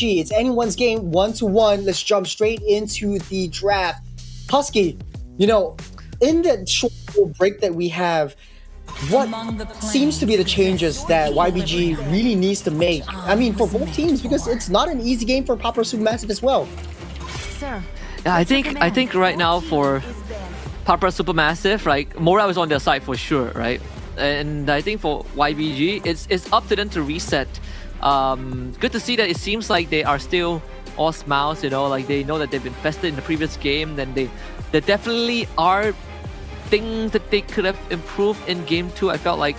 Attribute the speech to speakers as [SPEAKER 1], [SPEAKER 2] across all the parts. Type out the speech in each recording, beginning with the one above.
[SPEAKER 1] It's anyone's game, 1-1. Let's jump straight into the draft. Husky, in the short break that we have, what seems to be the changes that YBG really needs to make? I mean, for both teams, because it's not an easy game for Papa Supermassive as well.
[SPEAKER 2] Yeah, I think right now for Papa Supermassive, right, morale is on their side for sure, right? And I think for YBG, it's up to them to reset. Good to see that it seems like they are still all smiles, like they know that they've been invested in the previous game. Then there definitely are things that they could have improved in game 2. I felt like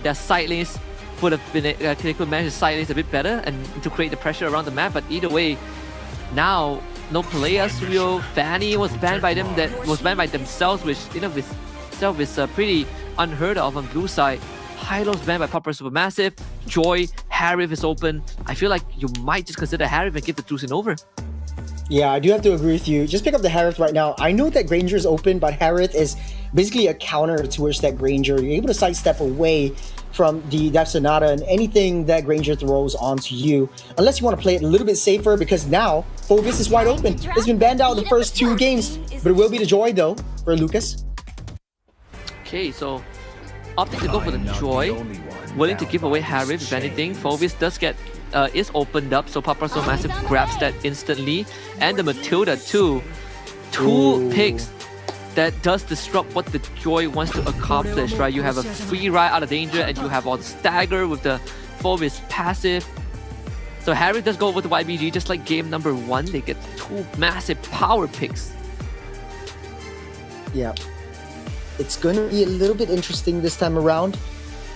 [SPEAKER 2] their side lanes would have been they could manage the side lanes a bit better and to create the pressure around the map. But either way, now no players. Real Fanny was banned by them. That was banned by themselves, which itself is pretty unheard of on blue side. Hylo's banned by Papa Supermassive. Joy, Harith is open. I feel like you might just consider Harith and give the Drusin over.
[SPEAKER 1] Yeah, I do have to agree with you. Just pick up the Harith right now. I know that Granger is open, but Harith is basically a counter towards that Granger. You're able to sidestep away from the Death Sonata and anything that Granger throws onto you. Unless you want to play it a little bit safer, because now Phoebus is wide open. It's been banned out in the first 2 games, but it will be the Joy though for Lucas.
[SPEAKER 2] Okay, so opting to go for the Joy, willing to give away Harith if anything. Phoebus does get is opened up, so Papa Supermassive grabs that instantly, and the Matilda too. 2 picks that does disrupt what the Joy wants to accomplish, right? You have a free ride out of danger, and you have all the stagger with the Phoebus passive. So Harith does go over to YBG just like game number 1. They get 2 massive power picks.
[SPEAKER 1] Yeah. It's going to be a little bit interesting this time around.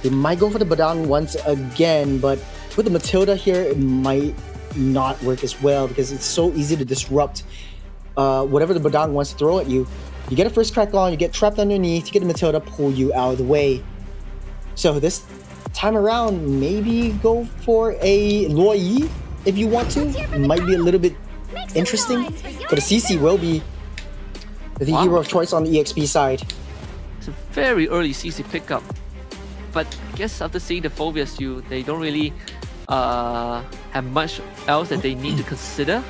[SPEAKER 1] They might go for the Badang once again, but with the Matilda here, it might not work as well because it's so easy to disrupt whatever the Badang wants to throw at you. You get a first crack on, you get trapped underneath, you get the Matilda, pull you out of the way. So this time around, maybe go for a Loi if you want to. It might be a little bit interesting, but a CC will be the hero of choice on the EXP side.
[SPEAKER 2] It's a very early CC pickup, but I guess after seeing the Phoebus, they don't really have much else that they need to consider.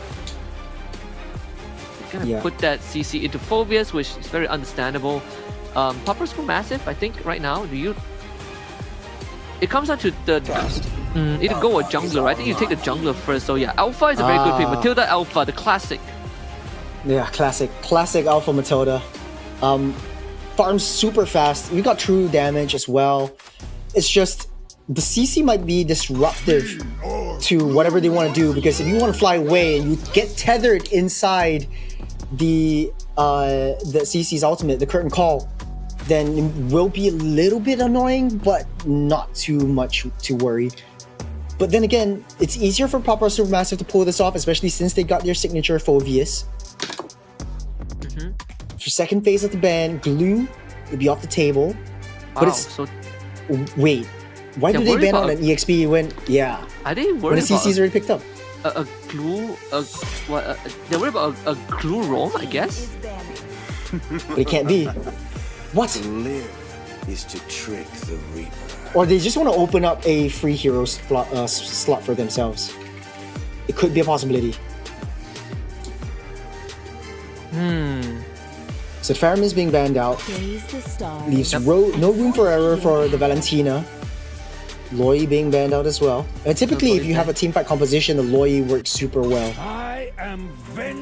[SPEAKER 2] They're gonna put that CC into Phoebus, which is very understandable. Papa Supermassive, I think right now, it comes down to the either go or jungler, right? I think you take the jungler first. So yeah, Alpha is a very good pick. Matilda Alpha, the classic.
[SPEAKER 1] Yeah, classic Alpha Matilda. Farms super fast. We got true damage as well. It's just the CC might be disruptive to whatever they want to do, because if you want to fly away and you get tethered inside the CC's ultimate, the curtain call, then it will be a little bit annoying, but not too much to worry. But then again, it's easier for Papa Supermassive to pull this off, especially since they got their signature Phoebus. For second phase of the ban, Glue will be off the table. But wait, why do they ban on an EXP when
[SPEAKER 2] are they worried
[SPEAKER 1] when the CC's already picked up?
[SPEAKER 2] A glue they're worried about a glue roam, I guess.
[SPEAKER 1] But it can't be. What?
[SPEAKER 3] To live is to trick the Reaper.
[SPEAKER 1] Or they just want to open up a free hero slot for themselves. It could be a possibility. So Farum is being banned out. Leaves no room for error for the Valentina. Loi being banned out as well. And typically, if you have a teamfight composition, the Loi works super well.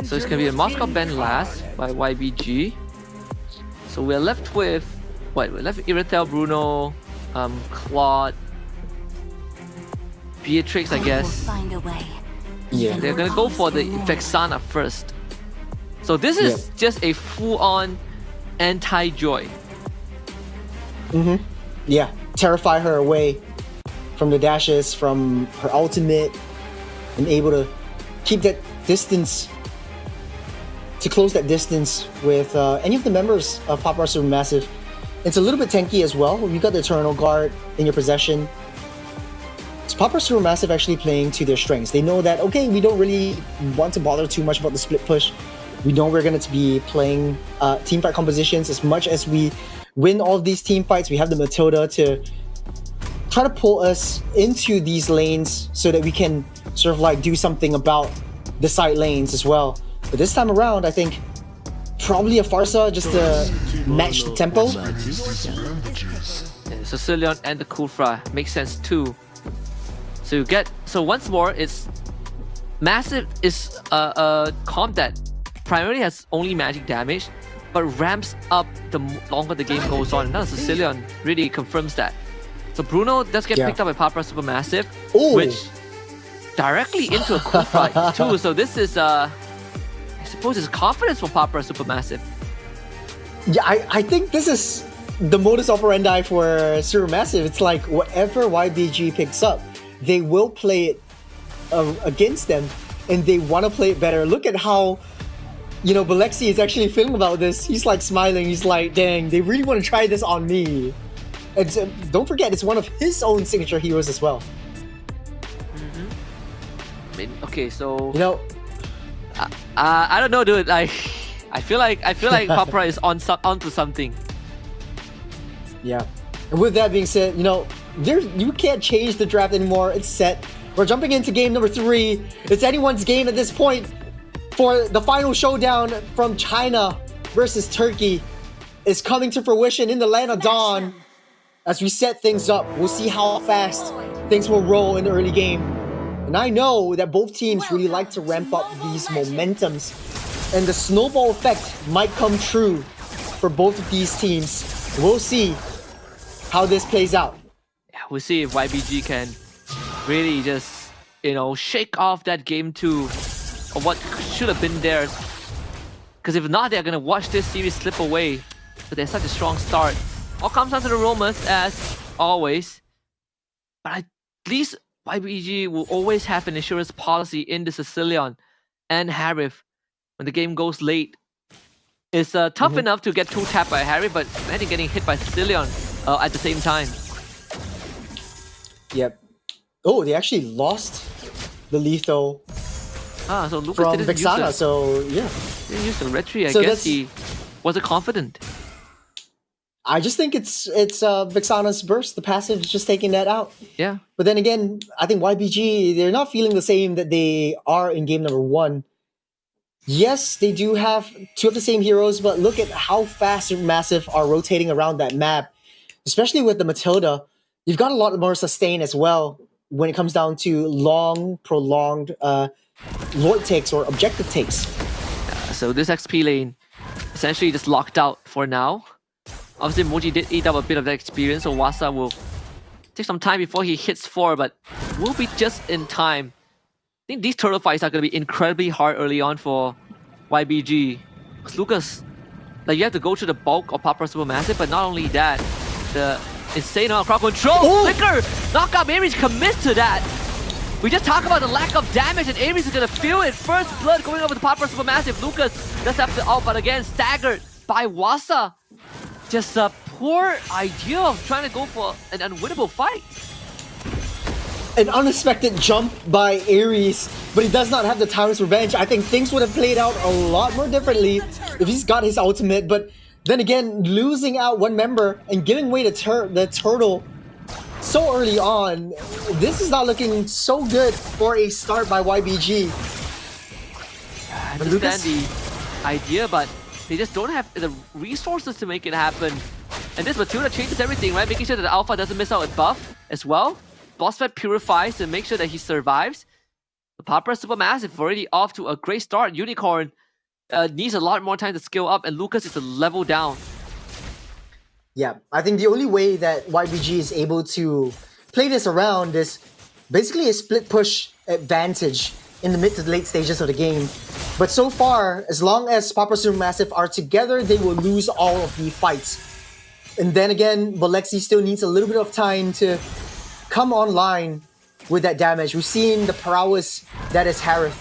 [SPEAKER 2] So it's gonna be a Moscow ban last by YBG. So we're left with what? We're left with Iratel, Bruno, Claude, Beatrix, I guess.
[SPEAKER 1] Yeah.
[SPEAKER 2] They're gonna go for the Vexana first. So this is just a full-on anti-Joy.
[SPEAKER 1] Yeah, terrify her away from the dashes, from her ultimate, and able to keep that distance, to close that distance with any of the members of Papa Supermassive. It's a little bit tanky as well. You got the Eternal Guard in your possession. It's Papa Supermassive actually playing to their strengths. They know that, okay, we don't really want to bother too much about the split push. We know we're going to be playing teamfight compositions. As much as we win all of these team fights, we have the Matilda to try to pull us into these lanes so that we can sort of like do something about the side lanes as well. But this time around, I think probably a Farsa just to match the tempo.
[SPEAKER 2] Yeah, Sicilian and the Kufra makes sense too. So once more, it's Massive is a comp that primarily has only magic damage, but ramps up the longer the game goes on. And now Sicilian really confirms that. So Bruno does get picked up by Papra Supermassive, which directly into a Kufra too. So this is I suppose it's confidence for Papra Supermassive.
[SPEAKER 1] Yeah, I think this is the modus operandi for Supermassive. It's like whatever YBG picks up, they will play it against them, and they want to play it better. Look at how, Balexi is actually feeling about this. He's like smiling. He's like, dang, they really want to try this on me. And don't forget, it's one of his own signature heroes as well.
[SPEAKER 2] I mean, okay, so I don't know, dude. I feel like Papra is onto something.
[SPEAKER 1] Yeah. And with that being said, you can't change the draft anymore. It's set. We're jumping into game number 3. It's anyone's game at this point for the final showdown from China versus Turkey is coming to fruition in the land of Dawn. As we set things up, we'll see how fast things will roll in the early game. And I know that both teams really like to ramp up these momentums, and the snowball effect might come true for both of these teams. We'll see how this plays out.
[SPEAKER 2] Yeah, we'll see if YBG can really just, shake off that game 2 of what should have been theirs. Because if not, they're going to watch this series slip away. But there's such a strong start. All comes down to the Romans, as always. But at least YBG will always have an insurance policy in the Sicilian and Harith when the game goes late. It's tough enough to get 2-tapped by Harith, but imagine getting hit by Sicilian at the same time.
[SPEAKER 1] Yep. Oh, they actually lost the lethal
[SPEAKER 2] So Lucas
[SPEAKER 1] from
[SPEAKER 2] didn't
[SPEAKER 1] Vexana,
[SPEAKER 2] use
[SPEAKER 1] so yeah.
[SPEAKER 2] Didn't use the retry. I
[SPEAKER 1] So
[SPEAKER 2] guess he wasn't confident.
[SPEAKER 1] I just think it's Vexana's burst. The passive is just taking that out.
[SPEAKER 2] Yeah.
[SPEAKER 1] But then again, I think YBG, they're not feeling the same that they are in game number 1. Yes, they do have 2 of the same heroes, but look at how fast Supermassive are rotating around that map. Especially with the Matilda, you've got a lot more sustain as well when it comes down to long, prolonged Lord takes or objective takes.
[SPEAKER 2] So this XP lane essentially just locked out for now. Obviously, Moji did eat up a bit of that experience, so Wasa will take some time before he hits 4, but will be just in time. I think these turtle fights are going to be incredibly hard early on for YBG. Because Lucas, you have to go through the bulk of Papra Supermassive, but not only that, the insane amount of crowd control. Flicker! Knockout Aries commits to that. We just talked about the lack of damage, and Aries is going to feel it. First blood going over the Papra Supermassive. Lucas does have to out, but again, staggered by Wasa. Just a poor idea of trying to go for an unwinnable fight.
[SPEAKER 1] An unexpected jump by Ares, but he does not have the Tyrant's Revenge. I think things would have played out a lot more differently if he's got his ultimate, but then again, losing out one member and giving away the turtle so early on, this is not looking so good for a start by YBG.
[SPEAKER 2] I understand the idea, but they just don't have the resources to make it happen. And this Matilda changes everything, right? Making sure that the Alpha doesn't miss out with buff as well. Boss fight purifies to make sure that he survives. The Papra Supermassive already off to a great start. Unicorn needs a lot more time to scale up, and Lucas is a level down.
[SPEAKER 1] Yeah, I think the only way that YBG is able to play this around is basically a split push advantage in the mid to late stages of the game. But so far, as long as Papra Supermassive are together, they will lose all of the fights. And then again, Balexi still needs a little bit of time to come online with that damage. We've seen the prowess that is Harith.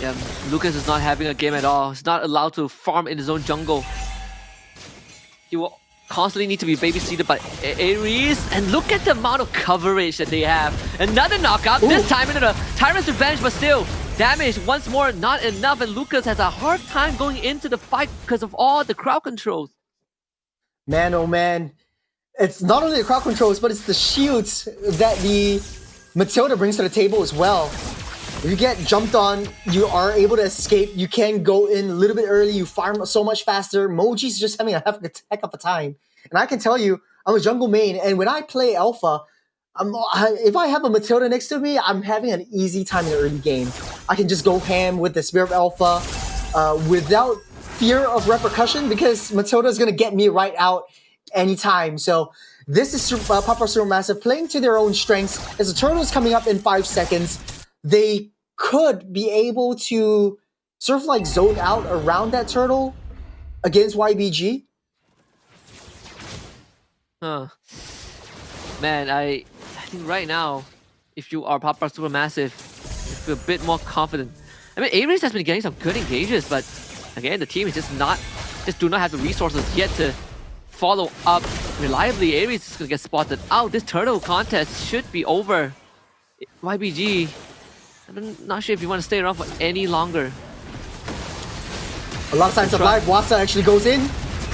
[SPEAKER 2] Yeah, Lucas is not having a game at all. He's not allowed to farm in his own jungle. He will constantly need to be babysitted by Ares. And look at the amount of coverage that they have. Another knockout, this time into the Tyrant's Revenge, but still, damage once more, not enough. And Lucas has a hard time going into the fight because of all the crowd controls.
[SPEAKER 1] Man, oh man. It's not only the crowd controls, but it's the shields that the Matilda brings to the table as well. If you get jumped on, you are able to escape. You can go in a little bit early. You farm so much faster. Moji's just having a heck of a time. And I can tell you, I'm a jungle main, and when I play Alpha, if I have a Matilda next to me, I'm having an easy time in the early game. I can just go ham with the Spear of Alpha without fear of repercussion because Matilda is going to get me right out anytime. So this is Papa Supermassive playing to their own strengths. As the turtle is coming up in 5 seconds, they could be able to sort of like zone out around that turtle against YBG.
[SPEAKER 2] Huh. Man, I think right now, if you are Papa Supermassive, you feel a bit more confident. I mean, Ares has been getting some good engages, but again, the team is just do not have the resources yet to follow up reliably. Ares is gonna get spotted out. This turtle contest should be over. YBG, I'm not sure if you want to stay around for any longer.
[SPEAKER 1] A lot of signs of life. Wasa actually goes in.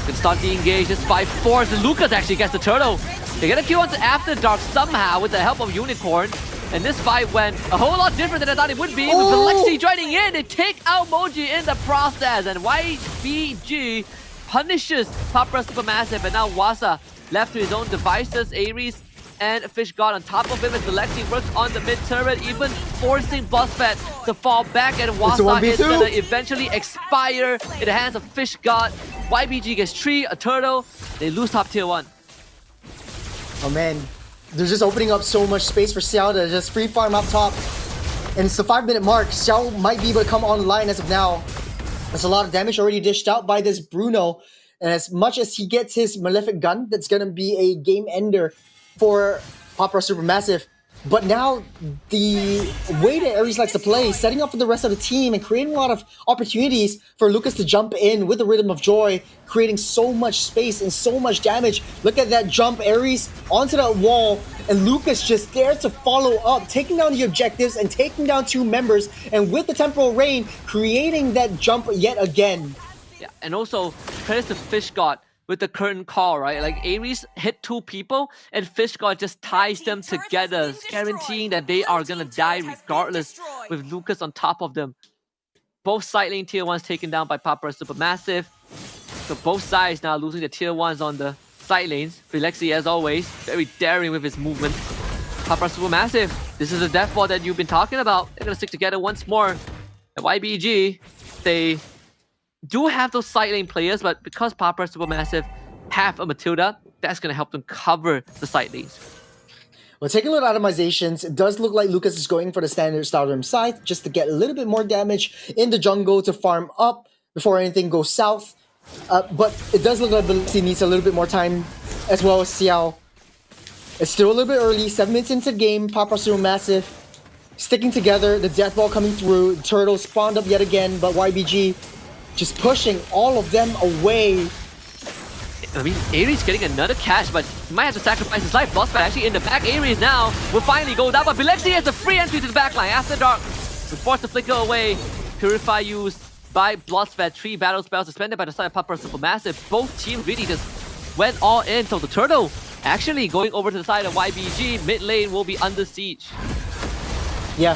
[SPEAKER 2] Can start the engage. Just 5-4. And Lucas actually gets the turtle. They get a kill onto After Dark somehow with the help of Unicorn. And this fight went a whole lot different than I thought it would be. With Alexi joining in, they take out Moji in the process. And YBG punishes Papa Supermassive. And now Wasa left to his own devices. Ares and Fish God on top of him as Alexi works on the mid turret, even forcing BuzzFed to fall back. And Wasa is going to eventually expire in the hands of Fish God. YBG gets 3, a turtle. They lose top tier 1.
[SPEAKER 1] Oh man, they're just opening up so much space for Xiao to just free farm up top. And it's the 5-minute mark. Xiao might be able to come online as of now. There's a lot of damage already dished out by this Bruno. And as much as he gets his Malefic Gun, that's going to be a game ender for Papa Supermassive. But now, the way that Ares likes to play, setting up for the rest of the team and creating a lot of opportunities for Lucas to jump in with the Rhythm of Joy, creating so much space and so much damage. Look at that jump, Ares onto that wall, and Lucas just there to follow up, taking down the objectives and taking down 2 members, and with the Temporal Rain, creating that jump yet again.
[SPEAKER 2] Yeah, and also, credits to Fish God with the curtain call, right? Like, Ares hit 2 people, and Fish God just ties them together, guaranteeing that they are gonna die regardless, with Lucas on top of them. Both side lane tier 1s taken down by Papa Supermassive. So both sides now losing the tier 1s on the side lanes. Felixi, as always, very daring with his movement. Papa Supermassive, this is the death ball that you've been talking about. They're gonna stick together once more. At YBG, they do have those side lane players, but because Papa Supermassive have a Matilda, that's going to help them cover the side lanes.
[SPEAKER 1] Well, taking a look at itemizations, it does look like Lucas is going for the standard Stardom Scythe just to get a little bit more damage in the jungle to farm up before anything goes south. But it does look like Felixi needs a little bit more time, as well as Xiao. It's still a little bit early, 7 minutes into the game. Papa Supermassive sticking together, the death ball coming through, Turtle spawned up yet again, but YBG just pushing all of them away.
[SPEAKER 2] I mean, Ares getting another catch, but he might have to sacrifice his life. BuzzFed actually in the back. Ares now will finally go down, but Felixi has a free entry to the backline. After Dark, we force the flicker away. Purify used by BuzzFed. 3 battle spells suspended by the side of Papa Supermassive. Both teams really just went all in. So the turtle actually going over to the side of YBG. Mid lane will be under siege.
[SPEAKER 1] Yeah,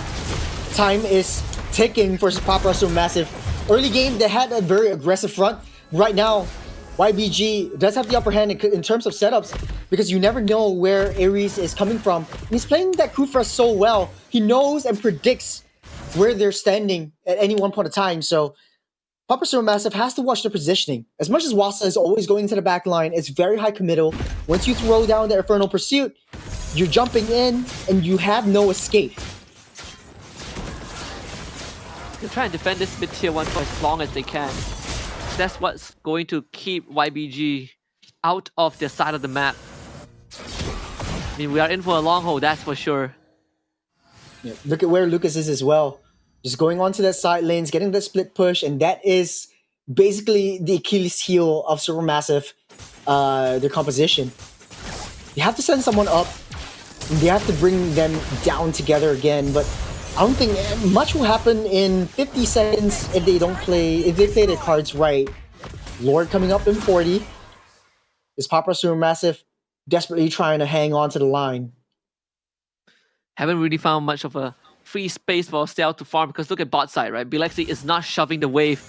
[SPEAKER 1] time is ticking for Papa Supermassive. Early game, they had a very aggressive front. Right now, YBG does have the upper hand in terms of setups because you never know where Ares is coming from. And he's playing that Kufra so well. He knows and predicts where they're standing at any one point of time. So Papa Supermassive has to watch their positioning. As much as Wasa is always going into the back line, it's very high committal. Once you throw down the Infernal Pursuit, you're jumping in and you have no escape.
[SPEAKER 2] They'll try and defend this mid tier 1 for as long as they can. That's what's going to keep YBG out of their side of the map. I mean, we are in for a long haul, that's for sure.
[SPEAKER 1] Yeah, look at where Lucas is as well. Just going onto that side lanes, getting the split push, and that is basically the Achilles heel of Supermassive, their composition. You have to send someone up, and you have to bring them down together again, but I don't think much will happen in 50 seconds if they play their cards right. Lord coming up in 40. Is Papa Supermassive desperately trying to hang on to the line.
[SPEAKER 2] Haven't really found much of a free space for Xiao to farm because look at bot side, right? Bilexi is not shoving the wave.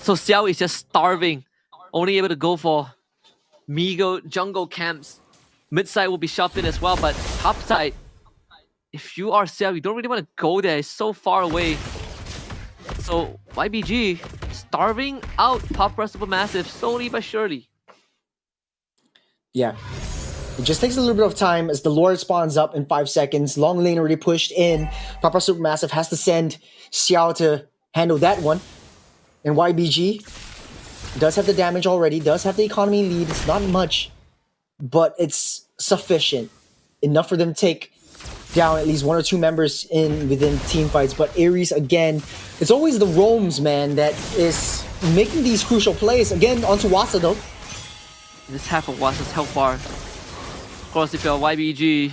[SPEAKER 2] So Xiao is just starving. Only able to go for Migo jungle camps. Mid side will be shoved in as well, but top side, if you are Xiao, you don't really want to go there. It's so far away. So YBG starving out Papa Supermassive slowly but surely.
[SPEAKER 1] Yeah. It just takes a little bit of time as the Lord spawns up in 5 seconds. Long lane already pushed in. Papa Supermassive has to send Xiao to handle that one. And YBG does have the damage already, does have the economy lead. It's not much, but it's sufficient. Enough for them to take down at least 1 or 2 members within team fights. But Ares, again, it's always the roams, man, that is making these crucial plays. Again, onto Wasa, though.
[SPEAKER 2] This half of Wasa's health bar. Of course, if you're YBG,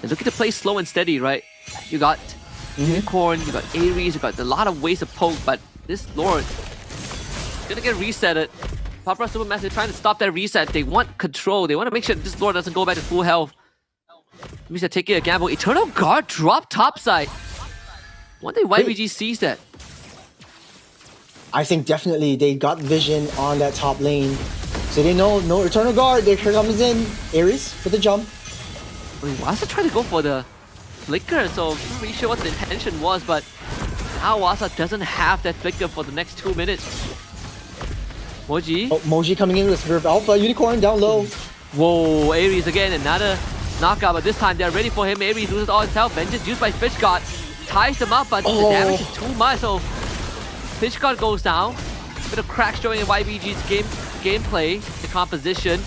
[SPEAKER 2] they're looking to play slow and steady, right? You got Unicorn, you got Ares, you got a lot of ways to poke, but this Lord is gonna get resetted. Papa Supermassive trying to stop that reset. They want control. They want to make sure this Lord doesn't go back to full health. It means they're taking a gamble. Eternal Guard drop topside. One day YBG sees that.
[SPEAKER 1] I think definitely they got vision on that top lane. So they know no Eternal Guard. There comes in Ares with the jump.
[SPEAKER 2] Wait, Wasa tried to go for the flicker, so I'm not really sure what the intention was, but now Wasa doesn't have that flicker for the next 2 minutes. Moji.
[SPEAKER 1] Oh, Moji coming in with Spirit of Alpha. Unicorn down low.
[SPEAKER 2] Whoa, Ares again, another knockout, but this time they're ready for him. Ares loses all his health. Vengeance used by Fish God. Ties them up, but the damage is too much, so Fish God goes down. Bit of crack showing in YBG's gameplay, the composition.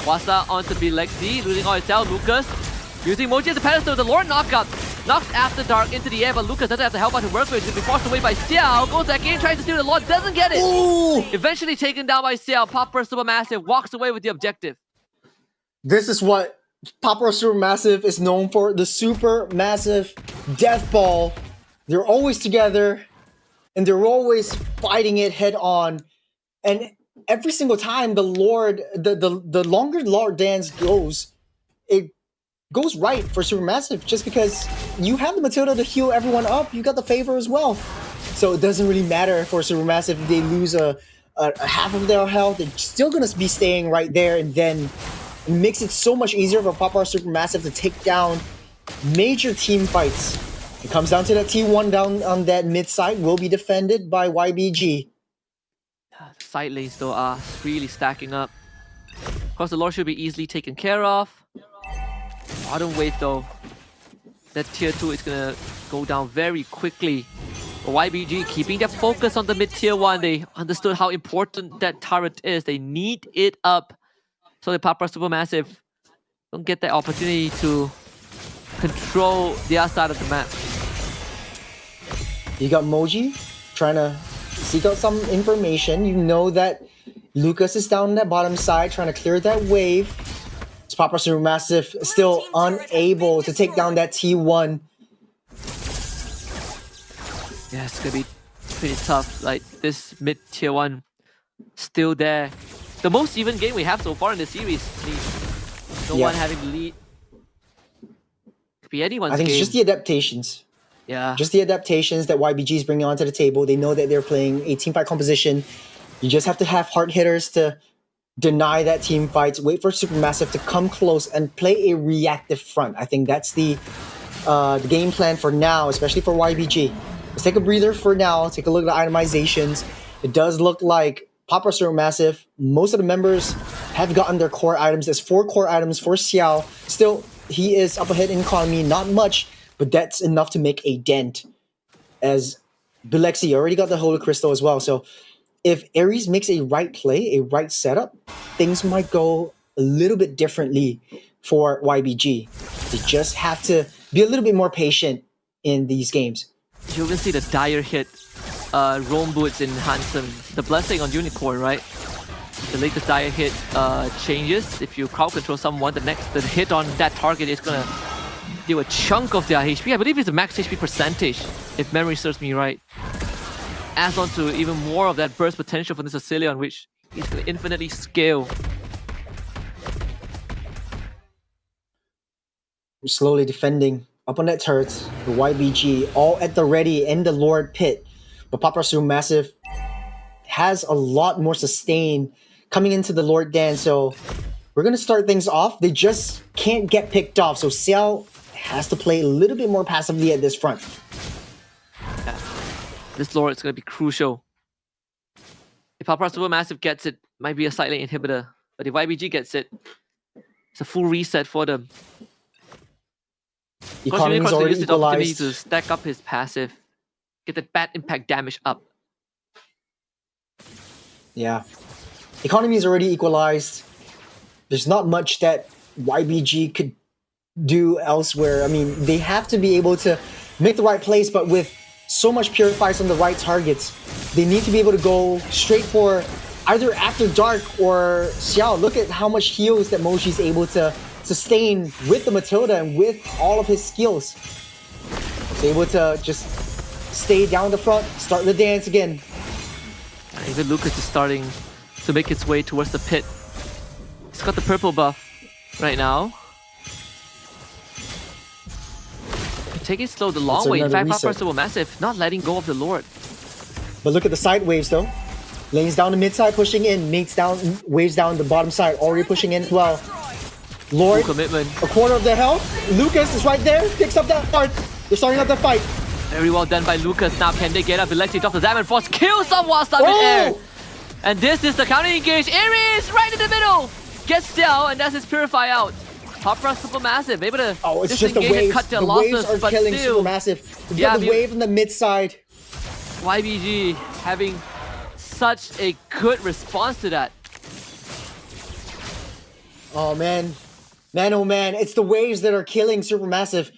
[SPEAKER 2] Wasa onto Bilexi, losing all his health. Lucas using Moji as a pedestal. The Lord knockup knocks After Dark into the air, but Lucas doesn't have the help out to work with. He'll be forced away by Xiao. Goes that game, tries to steal the Lord, doesn't get it.
[SPEAKER 1] Ooh.
[SPEAKER 2] Eventually taken down by Xiao. Papa Supermassive walks away with the objective.
[SPEAKER 1] This is what Papa Supermassive is known for. The Supermassive Death Ball. They're always together, and they're always fighting it head on. And every single time the Lord, the longer Lord dance goes, it goes right for Supermassive just because you have the Matilda to heal everyone up. You got the favor as well. So it doesn't really matter for Supermassive if they lose a half of their health. They're still going to be staying right there, and then it makes it so much easier for Papa Supermassive to take down major team fights. It comes down to that T1 down on that mid side will be defended by YBG.
[SPEAKER 2] The side lanes though are really stacking up. Of course, the Lord should be easily taken care of. Bottom wave though, that tier 2 is gonna go down very quickly. But YBG keeping their focus on the mid tier 1. They understood how important that turret is. They need it up so the Papa Supermassive don't get that opportunity to control the other side of the map.
[SPEAKER 1] You got Moji trying to seek out some information. You know that Lucas is down that bottom side trying to clear that wave. It's Papa Supermassive still unable to take down that T1.
[SPEAKER 2] Yeah, it's gonna be pretty tough. Like this mid tier 1 still there. The most even game we have so far in the series. No one having the lead. Could be anyone's
[SPEAKER 1] I think
[SPEAKER 2] game.
[SPEAKER 1] it's just the adaptations.
[SPEAKER 2] Yeah.
[SPEAKER 1] Just the adaptations that YBG is bringing onto the table. They know that they're playing a team fight composition. You just have to have hard hitters to deny that team fights, wait for Supermassive to come close and play a reactive front. I think that's the game plan for now, especially for YBG. Let's take a breather for now. Take a look at the itemizations. It does look like Papa Supermassive, most of the members have gotten their core items. There's 4 core items for Xiao. Still, he is up ahead in economy, not much, but that's enough to make a dent. As Bilexi already got the Holy Crystal as well. So if Ares makes a right play, a right setup, things might go a little bit differently for YBG. They just have to be a little bit more patient in these games.
[SPEAKER 2] You can see the dire hit roam boots in Handsome. The blessing on Unicorn, right? The latest dire hit changes. If you crowd control someone, the hit on that target is gonna deal a chunk of their HP. I believe it's a max HP percentage, if memory serves me right. Adds on to even more of that burst potential for this Asilion, which is gonna infinitely scale.
[SPEAKER 1] Slowly defending up on that turret. The YBG all at the ready in the Lord pit. But Papa Supermassive has a lot more sustain coming into the Lord Dan. So we're going to start things off. They just can't get picked off. So Xiao has to play a little bit more passively at this front.
[SPEAKER 2] Yeah. This Lord is going to be crucial. If Papa Supermassive gets it, might be a side lane inhibitor. But if YBG gets it, it's a full reset for them.
[SPEAKER 1] Economy's already
[SPEAKER 2] used the opportunity
[SPEAKER 1] equalized.
[SPEAKER 2] to stack up his passive, get that bad impact damage up.
[SPEAKER 1] Yeah. Economy is already equalized. There's not much that YBG could do elsewhere. I mean, they have to be able to make the right plays, but with so much purifies on the right targets, they need to be able to go straight for either After Dark or Xiao. Look at how much heals that Moji is able to sustain with the Matilda and with all of his skills. He's able to just stay down the front, start the dance again.
[SPEAKER 2] Even Lucas is starting to make its way towards the pit. He's got the purple buff right now. Take it slow the long way. In fact, Papa Supermassive not letting go of the Lord.
[SPEAKER 1] But look at the side waves though. Lanes down the mid side, pushing in. Mates down, waves down the bottom side, already pushing in as well. Lord,
[SPEAKER 2] Full commitment.
[SPEAKER 1] a quarter of their health. Lucas is right there, picks up that part. They're starting up the fight.
[SPEAKER 2] Very well done by Lucas. Now can they get up? Electric drop the Diamond Force, kills someone in air. And this is the counter engage. Ares right in the middle. Gets Xiao, and that's his Purify out. Papa Supermassive able to
[SPEAKER 1] it's just the waves.
[SPEAKER 2] and cut their
[SPEAKER 1] the
[SPEAKER 2] losses,
[SPEAKER 1] waves are
[SPEAKER 2] but
[SPEAKER 1] killing
[SPEAKER 2] still,
[SPEAKER 1] Supermassive. We've got the wave on the mid side.
[SPEAKER 2] YBG having such a good response to that.
[SPEAKER 1] Oh man, oh man, it's the waves that are killing Supermassive.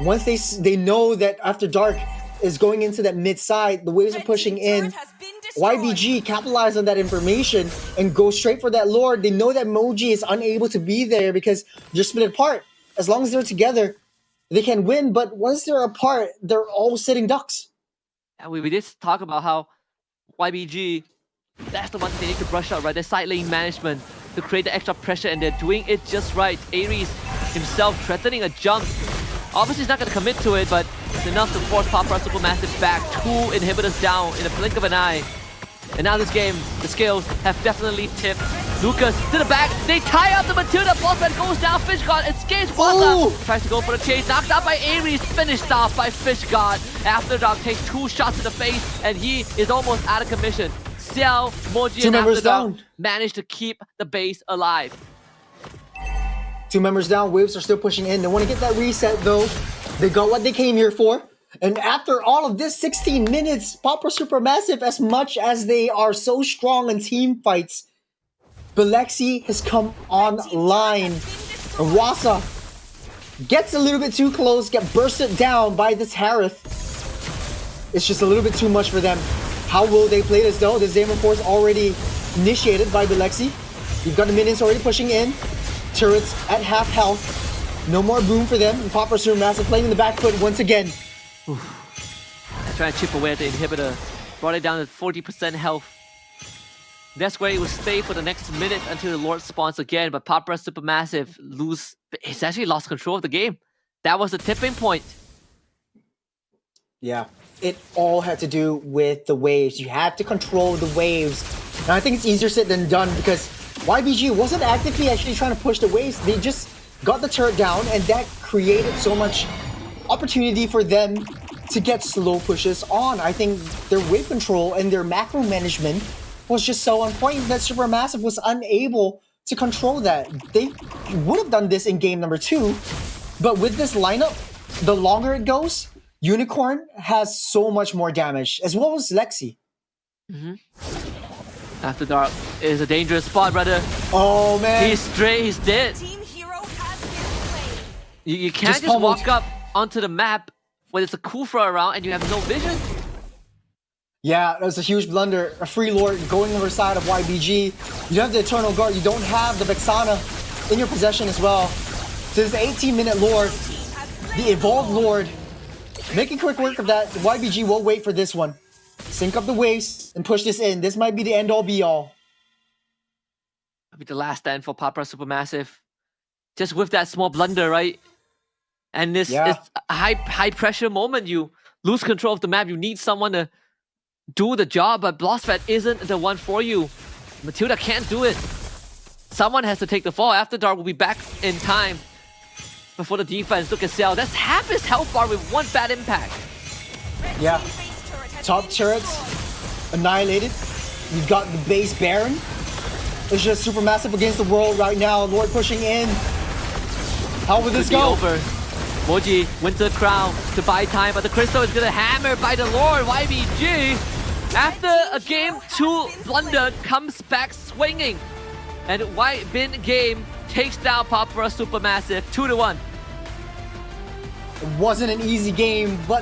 [SPEAKER 1] Once they know that After Dark is going into that mid side, the waves are pushing in. YBG capitalize on that information and go straight for that Lord. They know that Moji is unable to be there because they're split apart. As long as they're together, they can win. But once they're apart, they're all sitting ducks.
[SPEAKER 2] And we did talk about how YBG, that's the one thing they need to brush up, right? Their side lane management to create the extra pressure, and they're doing it just right. Ares himself threatening a jump. Obviously, he's not going to commit to it, but it's enough to force Papa Supermassive back. 2 inhibitors down in a blink of an eye. And now this game, the scales have definitely tipped. Lucas to the back. They tie up the Matilda. Bossman goes down. Fish God escapes. Wasa tries to go for the chase. Knocked out by Ares. Finished off by Fish God. After Dark takes 2 shots in the face, and he is almost out of commission. Xiao, Moji, and After Dark managed to keep the base alive.
[SPEAKER 1] 2 members down. Waves are still pushing in. They want to get that reset though. They got what they came here for. And after all of this 16 minutes, Papa Supermassive, as much as they are so strong in team fights, Belexi has come online. And Wasa gets a little bit too close, get bursted down by this Harith. It's just a little bit too much for them. How will they play this though? This Xavier Force already initiated by Belexi. You've got the minions already pushing in. Turrets at half health. No more boom for them. And Papa Supermassive playing in the back foot once again.
[SPEAKER 2] Trying to chip away at the inhibitor. Brought it down to 40% health. That's where it will stay for the next minute until the Lord spawns again. But Papa Supermassive he's actually lost control of the game. That was the tipping point.
[SPEAKER 1] Yeah, it all had to do with the waves. You have to control the waves. And I think it's easier said than done because YBG wasn't actively actually trying to push the waves. They just got the turret down, and that created so much opportunity for them to get slow pushes on. I think their wave control and their macro management was just so on point that Supermassive was unable to control that. They would have done this in game number 2, but with this lineup, the longer it goes, Unicorn has so much more damage, as well as Lexi.
[SPEAKER 2] After Dark is a dangerous spot, brother.
[SPEAKER 1] Oh man.
[SPEAKER 2] He's straight, he's dead. You can't just walk up onto the map when it's a Kufra around and you have no vision.
[SPEAKER 1] Yeah, that was a huge blunder. A free Lord going over the side of YBG. You don't have the Eternal Guard. You don't have the Vexana in your possession as well. So there's the 18-minute Lord, the Evolved Lord. Making quick work of that. YBG will wait for this one. Sync up the waves and push this in. This might be the end-all be-all.
[SPEAKER 2] That'll be the last stand for Papa Supermassive. Just with that small blunder, right? And it's a high pressure moment. You lose control of the map. You need someone to do the job, but Blossfat isn't the one for you. Matilda can't do it. Someone has to take the fall. After Dark will be back in time. But for the defense, look at Cell. That's half his health bar with one bad impact.
[SPEAKER 1] Yeah. Top turrets annihilated. We've got the base Baron. It's just Supermassive against the world right now. Lord pushing in. How will this go?
[SPEAKER 2] Over. Moji, Winter Crown to buy time, but the Crystal is gonna hammer by the Lord. YBG, after a game 2 blunder, comes back swinging. And Bin Game takes down Papara Supermassive 2-1.
[SPEAKER 1] It wasn't an easy game, but